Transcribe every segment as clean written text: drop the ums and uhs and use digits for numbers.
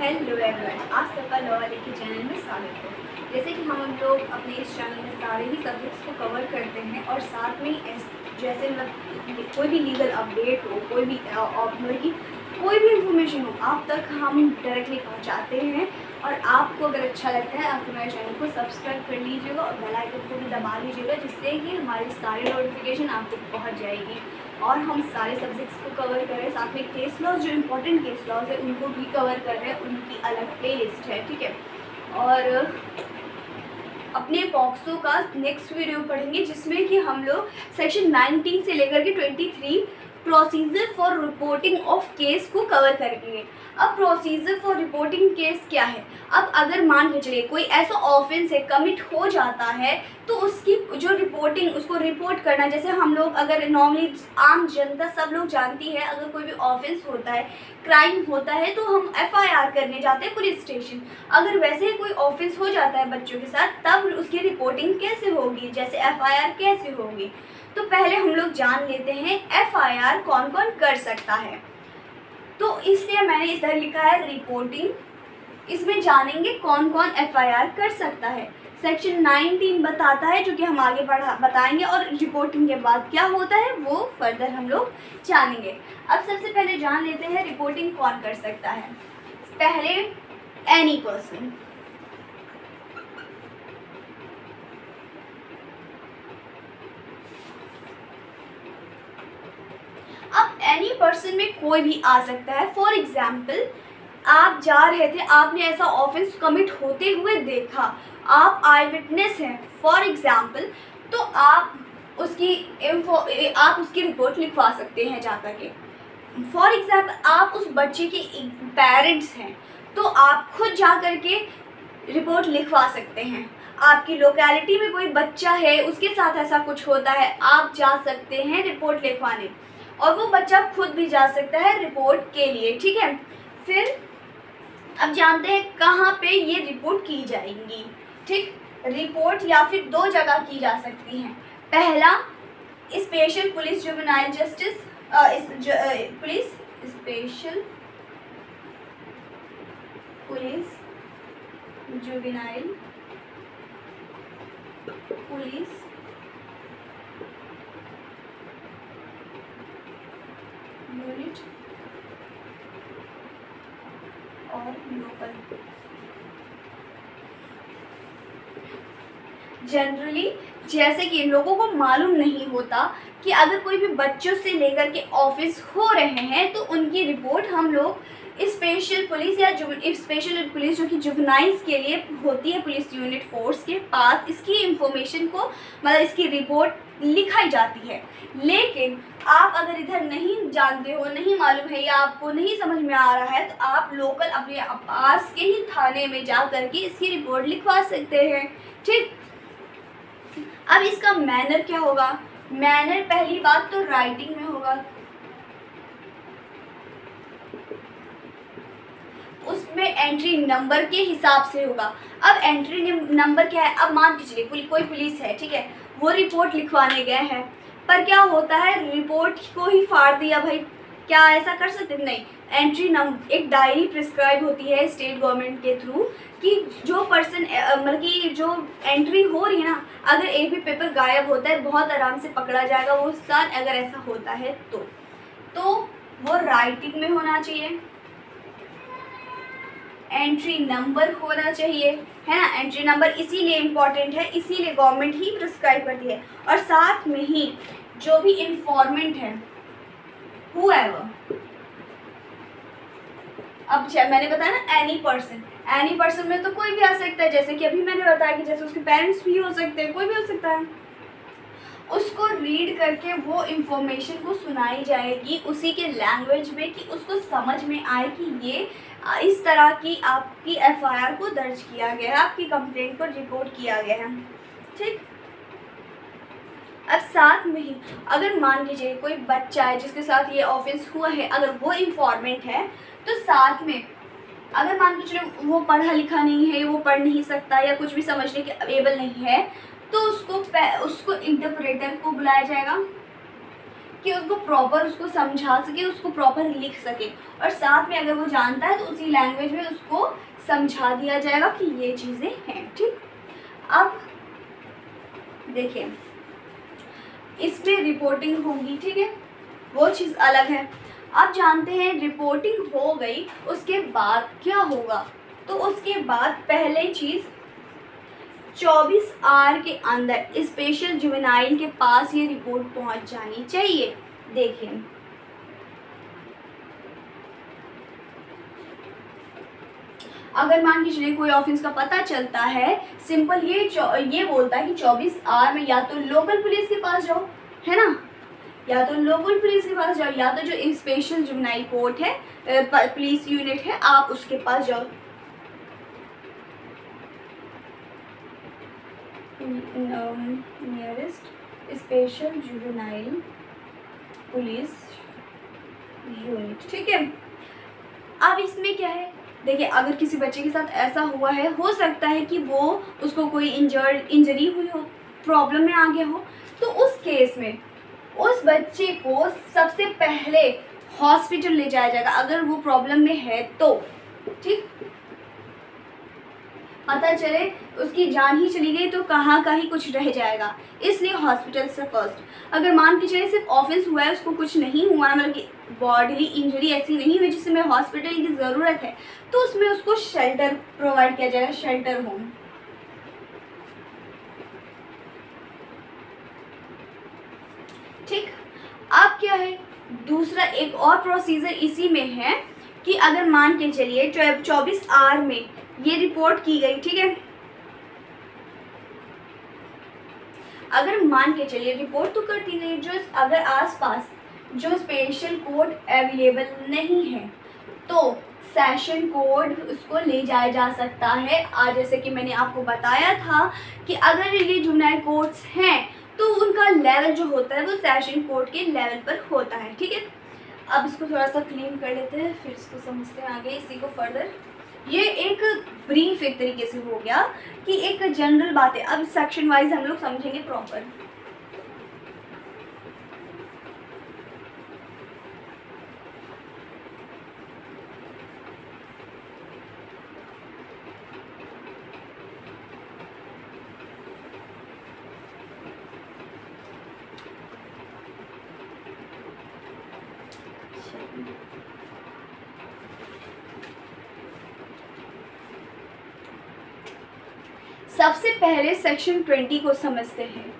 Hello everyone, आप सबका law वाले के चैनल में स्वागत है। जैसे कि हम लोग अपने इस चैनल में सारे ही सब्जेक्ट्स को कवर करते हैं और साथ में जैसे मतलब कोई भी लीगल अपडेट हो, कोई भी मतलब कि कोई भी इंफॉर्मेशन हो आप तक हम डायरेक्टली पहुंचाते हैं। और आपको अगर अच्छा लगता है आप हमारे चैनल को सब्सक्राइब कर लीजिएगा और बेल आइकन को भी दबा लीजिएगा, जिससे कि हमारी सारी नोटिफिकेशन आप तक पहुँच जाएगी और हम सारे सब्जेक्ट्स को कवर कर रहे हैं। साथ में केस लॉज, जो इम्पोर्टेंट केस लॉज है उनको भी कवर कर रहे हैं, उनकी अलग प्ले लिस्ट है, ठीक है। और अपने पॉक्सो का नेक्स्ट वीडियो पढ़ेंगे जिसमें कि हम लोग सेक्शन 19 से लेकर के 23 procedure for reporting of case को कवर करेंगे। अब प्रोसीजर फॉर रिपोर्टिंग केस क्या है? अब अगर मान के चलिए कोई ऐसा ऑफेंस है कमिट हो जाता है तो उसकी जो रिपोर्टिंग, उसको रिपोर्ट करना, जैसे हम लोग अगर नॉर्मली आम जनता सब लोग जानती है, अगर कोई भी ऑफेंस होता है, क्राइम होता है तो हम FIR करने जाते हैं पुलिस स्टेशन। अगर वैसे ही कोई ऑफेंस हो जाता है बच्चों के साथ तब उसकी रिपोर्टिंग कैसे होगी, जैसे FIR कैसे होगी? तो पहले हम लोग जान लेते हैं FIR कौन कौन कर सकता है। तो इसलिए मैंने इधर लिखा है रिपोर्टिंग, इसमें जानेंगे कौन कौन FIR कर सकता है। सेक्शन 19 बताता है, जो कि हम आगे बताएंगे, और रिपोर्टिंग के बाद क्या होता है वो फर्दर हम लोग जानेंगे। अब सबसे पहले जान लेते हैं रिपोर्टिंग कौन कर सकता है। पहले एनी पर्सन, अब एनी पर्सन में कोई भी आ सकता है। फॉर एग्जाम्पल आप जा रहे थे, आपने ऐसा ऑफेंस कमिट होते हुए देखा, आप आई विटनेस हैं फॉर एग्जाम्पल, तो आप उसकी रिपोर्ट लिखवा सकते हैं जा करके। फॉर एग्जाम्पल आप उस बच्चे के पेरेंट्स हैं तो आप खुद जा करके रिपोर्ट लिखवा सकते हैं। आपकी लोकेलिटी में कोई बच्चा है उसके साथ ऐसा कुछ होता है, आप जा सकते हैं रिपोर्ट लिखवाने, और वो बच्चा खुद भी जा सकता है रिपोर्ट के लिए, ठीक है। फिर अब जानते हैं कहाँ पे ये रिपोर्ट की जाएंगी, ठीक। रिपोर्ट या फिर दो जगह की जा सकती हैं। पहला special police juvenile justice police special police juvenile police unit और लोकल। जनरली जैसे कि लोगों को मालूम नहीं होता कि अगर कोई भी बच्चों से लेकर के ऑफिस हो रहे हैं तो उनकी रिपोर्ट हम लोग स्पेशल पुलिस या स्पेशल पुलिस जो कि जुवेनाइल्स के लिए होती है, पुलिस यूनिट फोर्स के पास इसकी इंफॉर्मेशन को, मतलब इसकी रिपोर्ट लिखाई जाती है। लेकिन आप अगर इधर नहीं जानते हो, नहीं मालूम है या आपको नहीं समझ में आ रहा है तो आप लोकल अपने पास के ही थाने में जा करके इसकी रिपोर्ट लिखवा सकते हैं, ठीक। अब इसका मैनर क्या होगा? मैनर पहली बात तो राइटिंग में होगा, उसमें एंट्री नंबर के हिसाब से होगा। अब एंट्री नंबर क्या है? अब मान के चलिए कोई पुलिस है, ठीक है, वो रिपोर्ट लिखवाने गए हैं, पर क्या होता है रिपोर्ट को ही फाड़ दिया भाई, क्या ऐसा कर सकते? नहीं। एंट्री नंबर, एक डायरी प्रिस्क्राइब होती है स्टेट गवर्नमेंट के थ्रू कि जो पर्सन मतलब कि जो एंट्री हो रही है ना, अगर एक भी पेपर गायब होता है बहुत आराम से पकड़ा जाएगा वो साथ, अगर ऐसा होता है तो वो राइटिंग में होना चाहिए। एंट्री नंबर होना चाहिए, है ना। एंट्री नंबर इसीलिए इम्पॉर्टेंट है, इसीलिए गवर्नमेंट ही प्रिस्क्राइब करती है। और साथ में ही जो भी इंफॉर्मेंट है, whoever, अब मैंने बताया ना एनी पर्सन में तो कोई भी आ सकता है, जैसे कि अभी मैंने बताया कि जैसे उसके पेरेंट्स भी हो सकते हैं, कोई भी हो सकता है। उसको रीड करके वो इंफॉर्मेशन को सुनाई जाएगी उसी के लैंग्वेज में कि उसको समझ में आए कि ये इस तरह की आपकी FIR को दर्ज किया गया है, आपकी कंप्लेंट को रिपोर्ट किया गया है, ठीक। अब साथ में ही अगर मान लीजिए कोई बच्चा है जिसके साथ ये ऑफेंस हुआ है, अगर वो इंफॉर्मेंट है तो साथ में अगर मान के चलो वो पढ़ा लिखा नहीं है, वो पढ़ नहीं सकता या कुछ भी समझने के एबल नहीं है, तो उसको इंटरप्रेटर को बुलाया जाएगा, कि उसको प्रॉपर उसको समझा सके, उसको प्रॉपर लिख सके, और साथ में अगर वो जानता है तो उसी लैंग्वेज में उसको समझा दिया जाएगा कि ये चीज़ें हैं। ठीक, अब देखिए इसमें रिपोर्टिंग होगी, ठीक है, वो चीज़ अलग है। अब जानते हैं रिपोर्टिंग हो गई, उसके बाद क्या होगा, तो उसके बाद पहले चीज़ 24 आवर के अंदर स्पेशल जुवेनाइल के पास ये रिपोर्ट पहुंच जानी चाहिए। देखिए अगर मान के चलिए कोई ऑफेंस का पता चलता है, सिंपल ये बोलता है कि 24 आवर में या तो लोकल पुलिस के पास जाओ, है ना, या तो लोकल पुलिस के पास जाओ, या तो जो स्पेशल जुवेनाइल कोर्ट है, पुलिस यूनिट है, आप उसके पास जाओ। Nearest special juvenile police unit, ठीक है। अब इसमें क्या है, देखिए अगर किसी बच्चे के साथ ऐसा हुआ है, हो सकता है कि वो उसको कोई इंजरी हुई हो, प्रॉब्लम में आ गया हो, तो उस केस में उस बच्चे को सबसे पहले हॉस्पिटल ले जाया जाएगा अगर वो प्रॉब्लम में है तो। ठीक, पता चले उसकी जान ही चली गई तो कहाँ का ही कुछ रह जाएगा, इसलिए हॉस्पिटल से फर्स्ट। अगर मान के चले सिर्फ ऑफेंस हुआ है, उसको कुछ नहीं हुआ है, मतलब कि बॉडीली इंजरी ऐसी नहीं हुई जिसमें हॉस्पिटल की ज़रूरत है, तो उसमें उसको शेल्टर प्रोवाइड किया जाएगा, शेल्टर होम। ठीक, अब क्या है, दूसरा एक और प्रोसीजर इसी में है कि अगर मान के चलिए 24 आवर में ये रिपोर्ट की गई, ठीक है, अगर मान के चलिए रिपोर्ट तो कर दी गई, जो अगर आसपास जो स्पेशल कोर्ट अवेलेबल नहीं है तो सेशन कोर्ट उसको ले जाया जा सकता है। आज जैसे कि मैंने आपको बताया था कि अगर ये जुवेनाइल कोर्ट्स हैं तो उनका लेवल जो होता है वो सेशन कोर्ट के लेवल पर होता है। ठीक है, अब इसको थोड़ा सा क्लीन कर लेते हैं, फिर इसको समझते हैं आगे इसी को फर्दर। ये एक ब्रीफ एक तरीके से हो गया कि एक जनरल बात है, अब सेक्शन वाइज हम लोग समझेंगे प्रॉपर। सबसे पहले सेक्शन 20 को समझते हैं।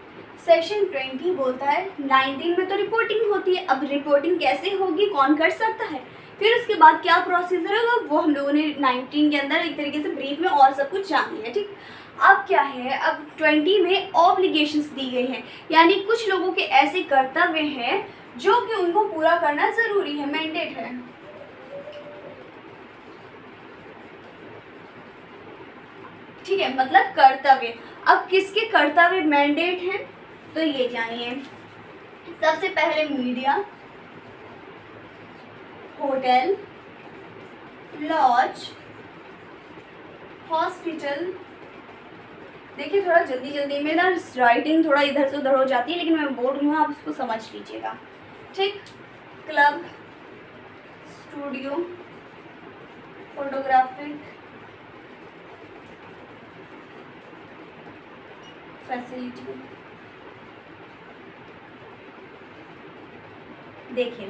सेक्शन 20 बोलता है 19 में तो रिपोर्टिंग होती है, अब रिपोर्टिंग कैसे होगी, कौन कर सकता है, फिर उसके बाद क्या प्रोसीजर होगा, वो हम लोगों ने 19 के अंदर एक तरीके से ब्रीफ में और सब कुछ जान लिया। ठीक, अब क्या है, अब 20 में ऑब्लिगेशंस दी गई हैं, यानी कुछ लोगों के ऐसे कर्तव्य हैं जो कि उनको पूरा करना ज़रूरी है, मैंडेट है। ठीक है, मतलब कर्तव्य। अब किसके कर्तव्य मैंडेट हैं तो ये जानिए। सबसे पहले मीडिया, होटल, लॉज, हॉस्पिटल। देखिए थोड़ा जल्दी जल्दी में ना राइटिंग थोड़ा इधर से उधर हो जाती है, लेकिन मैं बोल रही हूँ आप उसको समझ लीजिएगा। ठीक, क्लब, स्टूडियो, फोटोग्राफिक फैसिलिटी। देखिए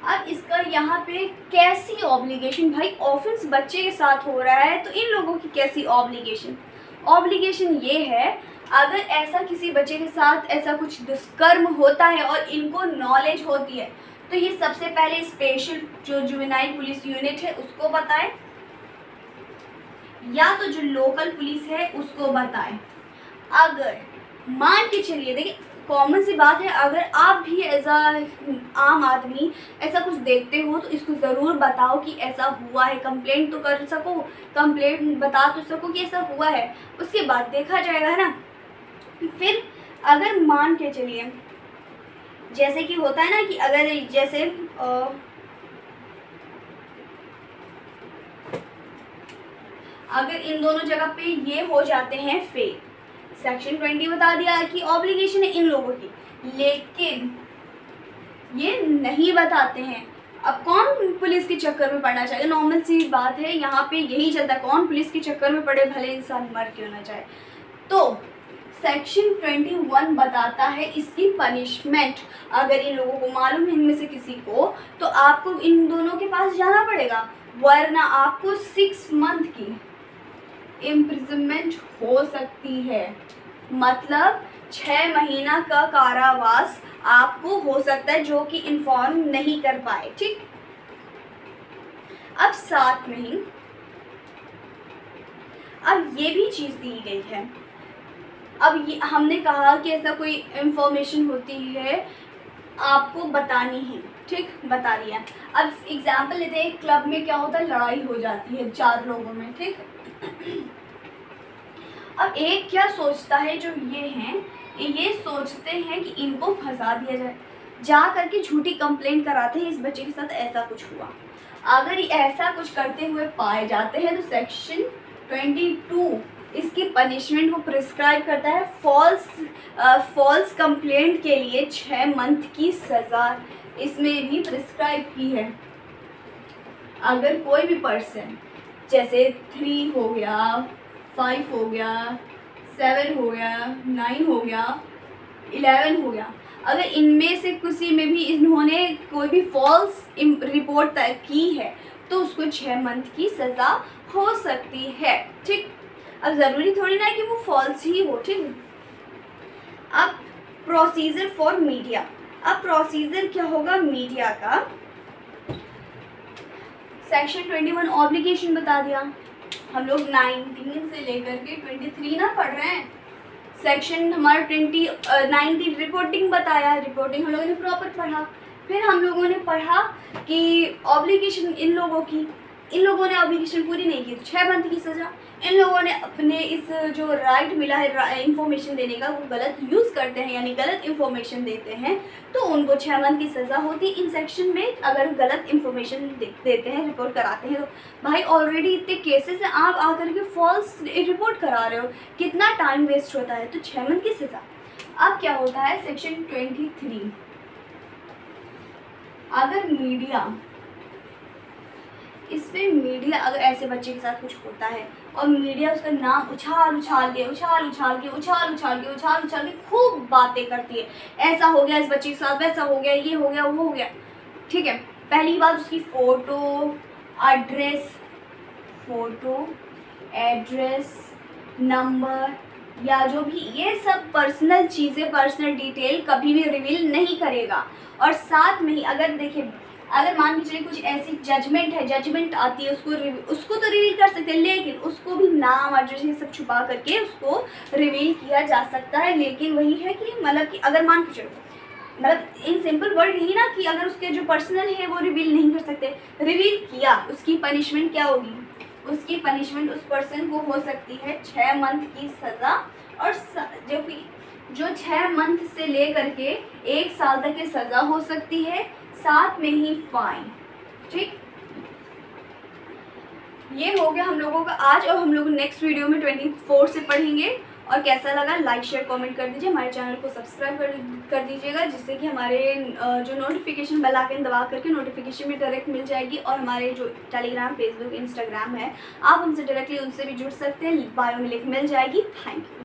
अब इसका यहाँ पे कैसी ऑब्लिगेशन, भाई ऑफेंस बच्चे के साथ हो रहा है तो इन लोगों की कैसी ऑब्लिगेशन। ऑब्लिगेशन ये है, अगर ऐसा किसी बच्चे के साथ ऐसा कुछ दुष्कर्म होता है और इनको नॉलेज होती है तो ये सबसे पहले स्पेशल जो जुवेनाइल पुलिस यूनिट है उसको बताएं, या तो जो लोकल पुलिस है उसको बताएं। अगर मान के चलिए, देखिए कॉमन सी बात है, अगर आप भी एज आम आदमी ऐसा कुछ देखते हो तो इसको ज़रूर बताओ कि ऐसा हुआ है, कंप्लेंट तो कर सको, कंप्लेंट बता तो सको कि ऐसा हुआ है, उसके बाद देखा जाएगा, है ना। फिर अगर मान के चलिए जैसे कि होता है ना कि अगर जैसे अगर इन दोनों जगह पे ये हो जाते हैं फेल, सेक्शन 20 बता दिया कि ऑब्लिगेशन है इन लोगों की, लेकिन ये नहीं बताते हैं। अब कौन पुलिस के चक्कर में पड़ना चाहिए, नॉर्मल सी बात है, यहाँ पे यही चलता है, कौन पुलिस के चक्कर में पड़े भले इंसान मर क्यों ना जाए। तो सेक्शन 21 बताता है इसकी पनिशमेंट। अगर इन लोगों को मालूम है इनमें से किसी को, तो आपको इन दोनों के पास जाना पड़ेगा, वरना आपको 6 मंथ की इम्प्रिजनमेंट हो सकती है। मतलब 6 महीना का कारावास आपको हो सकता है, जो कि इन्फॉर्म नहीं कर पाए। ठीक, अब साथ में ही अब ये भी चीज़ दी गई है। अब ये हमने कहा कि ऐसा कोई इंफॉर्मेशन होती है आपको बतानी है, ठीक, बता दिया। अब एग्जाम्पल लेते हैं, क्लब में क्या होता है, लड़ाई हो जाती है 4 लोगों में, ठीक। अब एक क्या सोचता है, जो ये हैं ये सोचते हैं कि इनको फंसा दिया जाए, जा करके झूठी कंप्लेंट कराते हैं इस बच्चे के साथ ऐसा कुछ हुआ। अगर ऐसा कुछ करते हुए पाए जाते हैं तो सेक्शन 22 इसकी पनिशमेंट को प्रिस्क्राइब करता है। फॉल्स कंप्लेंट के लिए 6 मंथ की सज़ा इसमें भी प्रिस्क्राइब की है। अगर कोई भी पर्सन जैसे 3 हो गया, 5 हो गया, 7 हो गया, 9 हो गया, 11 हो गया, अगर इनमें से किसी में भी इन्होंने कोई भी फॉल्स रिपोर्ट की है तो उसको 6 मंथ की सज़ा हो सकती है। ठीक, अब ज़रूरी थोड़ी ना कि वो फॉल्स ही हो। ठीक, अब प्रोसीजर फॉर मीडिया। अब प्रोसीजर क्या होगा मीडिया का, सेक्शन 21 ऑब्लिगेशन बता दिया। हम लोग 19 से लेकर के 23 ना पढ़ रहे हैं। सेक्शन हमारा 19 रिपोर्टिंग बताया, रिपोर्टिंग हम लोगों ने प्रॉपर पढ़ा। फिर हम लोगों ने पढ़ा कि ऑब्लिगेशन इन लोगों ने ऑब्लिगेशन पूरी नहीं की तो 6 मंथ की सज़ा। इन लोगों ने अपने इस जो राइट मिला है इंफॉर्मेशन देने का वो गलत यूज़ करते हैं, यानी गलत इंफॉर्मेशन देते हैं, तो उनको 6 मंथ की सज़ा होती इन सेक्शन में। अगर गलत इंफॉर्मेशन देते हैं, रिपोर्ट कराते हैं, तो भाई ऑलरेडी इतने केसेस हैं, आप आकर के फॉल्स रिपोर्ट करा रहे हो, कितना टाइम वेस्ट होता है, तो 6 मंथ की सज़ा। अब क्या होता है सेक्शन 23, अगर मीडिया इसमें मीडिया अगर ऐसे बच्चे के साथ कुछ होता है और मीडिया उसका नाम उछाल उछाल के खूब बातें करती है, ऐसा हो गया इस बच्चे के साथ, वैसा हो गया, ये हो गया, वो हो गया, ठीक है। पहली बात उसकी फ़ोटो एड्रेस नंबर या जो भी ये सब पर्सनल चीज़ें, पर्सनल डिटेल कभी भी रिवील नहीं करेगा। और साथ में ही अगर देखिए, अगर मान के चलिए कुछ ऐसी जजमेंट आती है, उसको तो रिवील कर सकते हैं, लेकिन उसको भी नाम एड्रेस ये सब छुपा करके उसको रिवील किया जा सकता है। लेकिन वही है कि मतलब कि अगर मान के चलो, मतलब इन सिंपल वर्ड यही ना कि अगर उसके जो पर्सनल है वो रिवील नहीं कर सकते, रिवील किया उसकी पनिशमेंट क्या होगी, उसकी पनिशमेंट उस पर्सन को हो सकती है 6 मंथ की सज़ा, और जो 6 मंथ से ले करके 1 साल तक की सज़ा हो सकती है, साथ में ही फाइन। ठीक, ये हो गया हम लोगों का आज, और हम लोग नेक्स्ट वीडियो में 24 से पढ़ेंगे। और कैसा लगा लाइक शेयर कमेंट कर दीजिए, हमारे चैनल को सब्सक्राइब कर दीजिएगा, जिससे कि हमारे जो नोटिफिकेशन बेल आइकन दबा करके नोटिफिकेशन भी डायरेक्ट मिल जाएगी। और हमारे जो टेलीग्राम, फेसबुक, इंस्टाग्राम है, आप हमसे डायरेक्टली उनसे भी जुड़ सकते हैं, बायो में लिंक मिल जाएगी। Thank you.